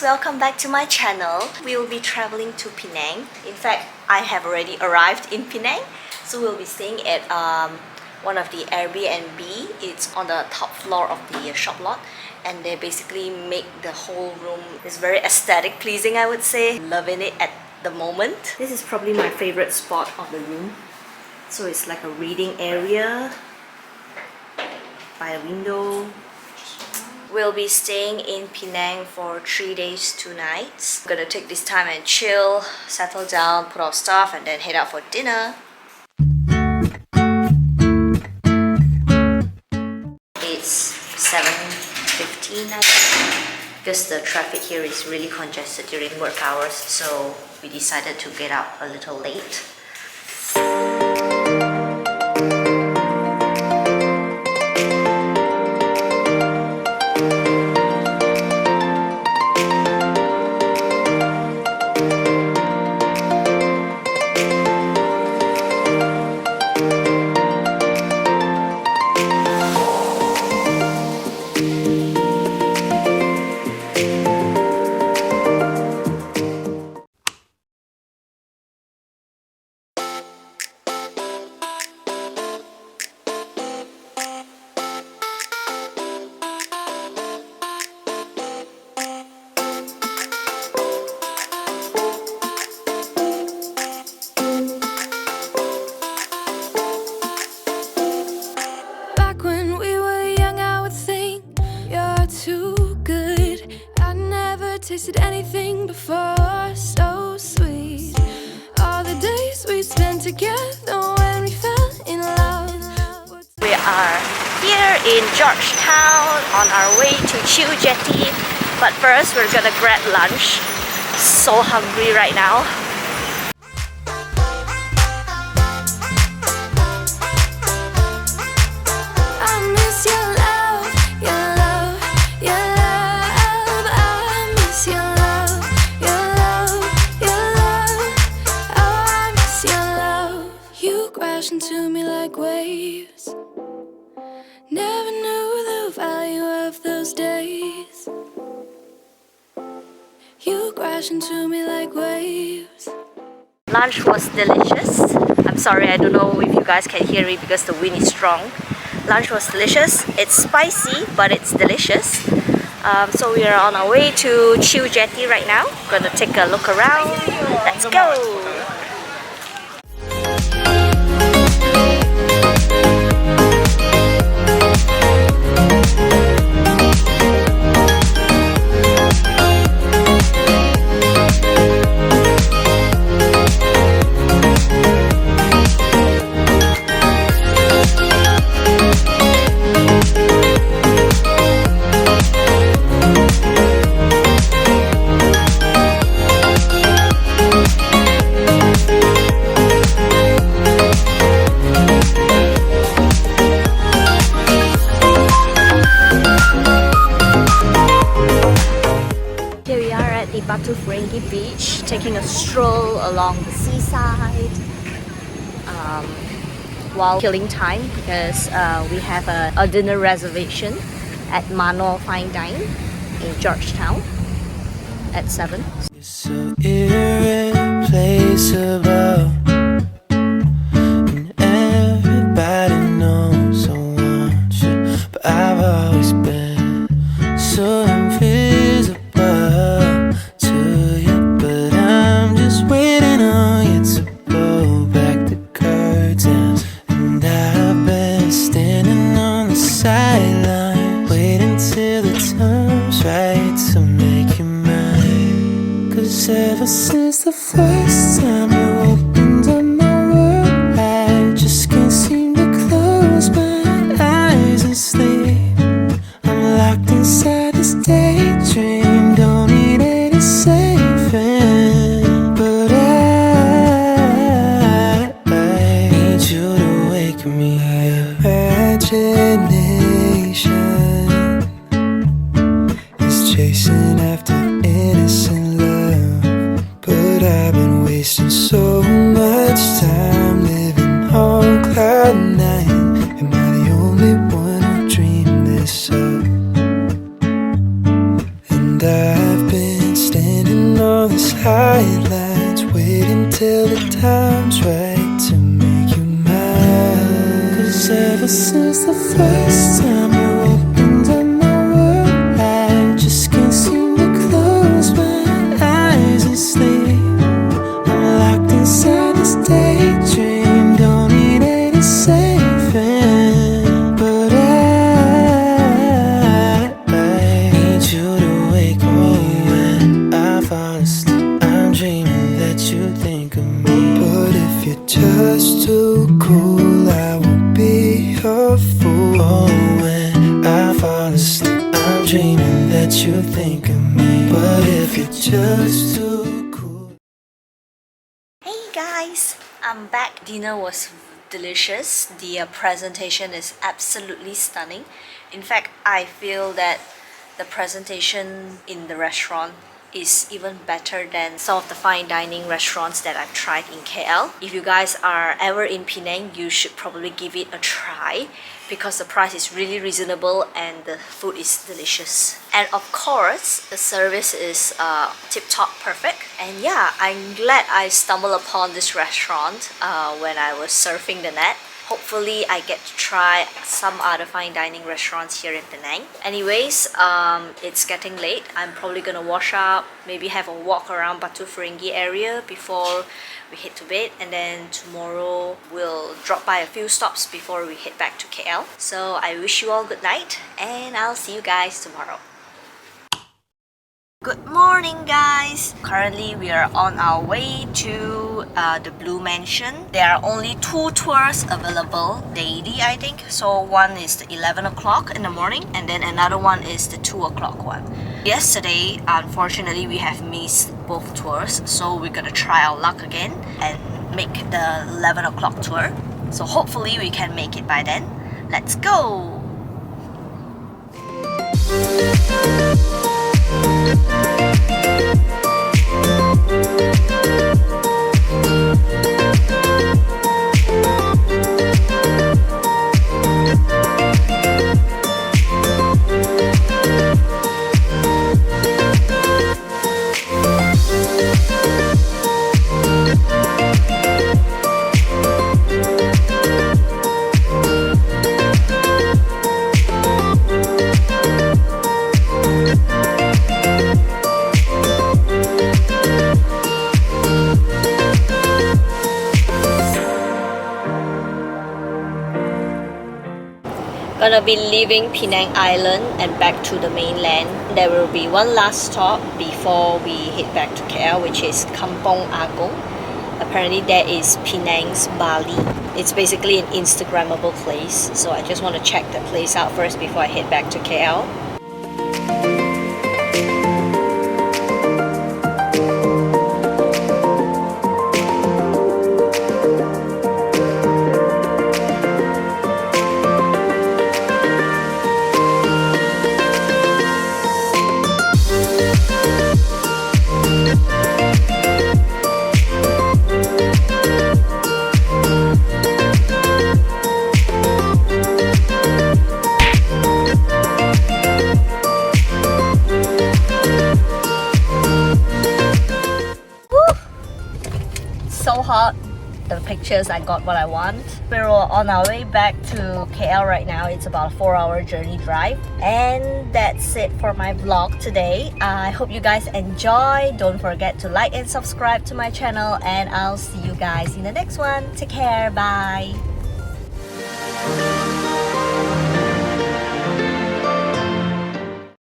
guys, welcome back to my channel. We will be traveling to Penang. In fact, I have already arrived in Penang. So we'll be staying at one of the Airbnb. It's on the top floor of the shop lot. And they basically make the whole room is very aesthetic pleasing, I would say. Loving it at the moment. This is probably my favorite spot of the room. So it's like a reading area by a window. We'll be staying in Penang for 3 days, 2 nights. I'm gonna take this time and chill, settle down, put off stuff, and then head out for dinner. It's 7:15, I think, because the traffic here is really congested during work hours, so we decided to get up a little late. Tasted anything before, so sweet. All the days we spent together when we fell in love. We are here in Georgetown on our way to Jetty. But first we're gonna grab lunch. So hungry right now. To me like waves. Never knew the value of those days. You crash into me like waves. Lunch was delicious. I'm sorry, I don't know if you guys can hear me because the wind is strong. Lunch was delicious. It's spicy, but it's delicious. So we are on our way to Jetty right now. Gonna take a look around. Let's go! Beach, taking a stroll along the seaside while killing time because we have a dinner reservation at Mano Fine Dine in Georgetown at 7. You're so irreplaceable, and everybody knows I want you, but I've always been so invisible to you. But I'm just waiting on you to pull back the curtains, and I've been standing on the sideline waiting till the time's right to make you mine. 'Cause ever since the first time you opened up my world, I just can't seem to close my eyes and sleep. I'm locked inside this daydream, don't need any saving. But I need you to wake me up. Imagination is chasing after innocent love, but I've been wasting so much time living on cloud nine. Am I the only one who dreamed this up? And I've been highlights. Wait until the time's right to make you mine. 'Cause ever since the first time you opened up my world, I just can't seem to close my eyes and sleep. I'm locked inside this daydream, don't need any saving. But I need you to wake up when I fall asleep. I'm dreaming that you think of me. But if you're just too cool, I won't be a fool. Oh, when I fall asleep, I'm dreaming that you think of me. But if you're just too cool. Hey guys, I'm back. Dinner was delicious. The presentation is absolutely stunning. In fact, I feel that the presentation in the restaurant is even better than some of the fine dining restaurants that I've tried in KL. If you guys are ever in Penang, you should probably give it a try because the price is really reasonable and the food is delicious. And of course, the service is tip-top perfect. And yeah, I'm glad I stumbled upon this restaurant when I was surfing the net. Hopefully, I get to try some other fine dining restaurants here in Penang. Anyways, it's getting late. I'm probably gonna wash up, maybe have a walk around Batu Ferringhi area before we head to bed. And then tomorrow, we'll drop by a few stops before we head back to KL. So I wish you all good night and I'll see you guys tomorrow. Good morning guys! Currently we are on our way to the Blue Mansion. There are only 2 tours available daily, I think. So one is the 11 o'clock in the morning and then another one is the 2 o'clock one. Yesterday, unfortunately, we have missed both tours. So we're gonna try our luck again and make the 11 o'clock tour. So hopefully we can make it by then. Let's go! Gonna be leaving Penang Island and back to the mainland. There will be one last stop before we head back to KL, which is Kampong Agong. Apparently that is Penang's Bali. It's basically an Instagrammable place, so I just want to check the place out first before I head back to KL. So hot. The pictures, I got what I want. We're on our way back to KL right now. It's about a 4-hour journey drive. And that's it for my vlog today. I hope you guys enjoy. Don't forget to like and subscribe to my channel. And I'll see you guys in the next one. Take care. Bye.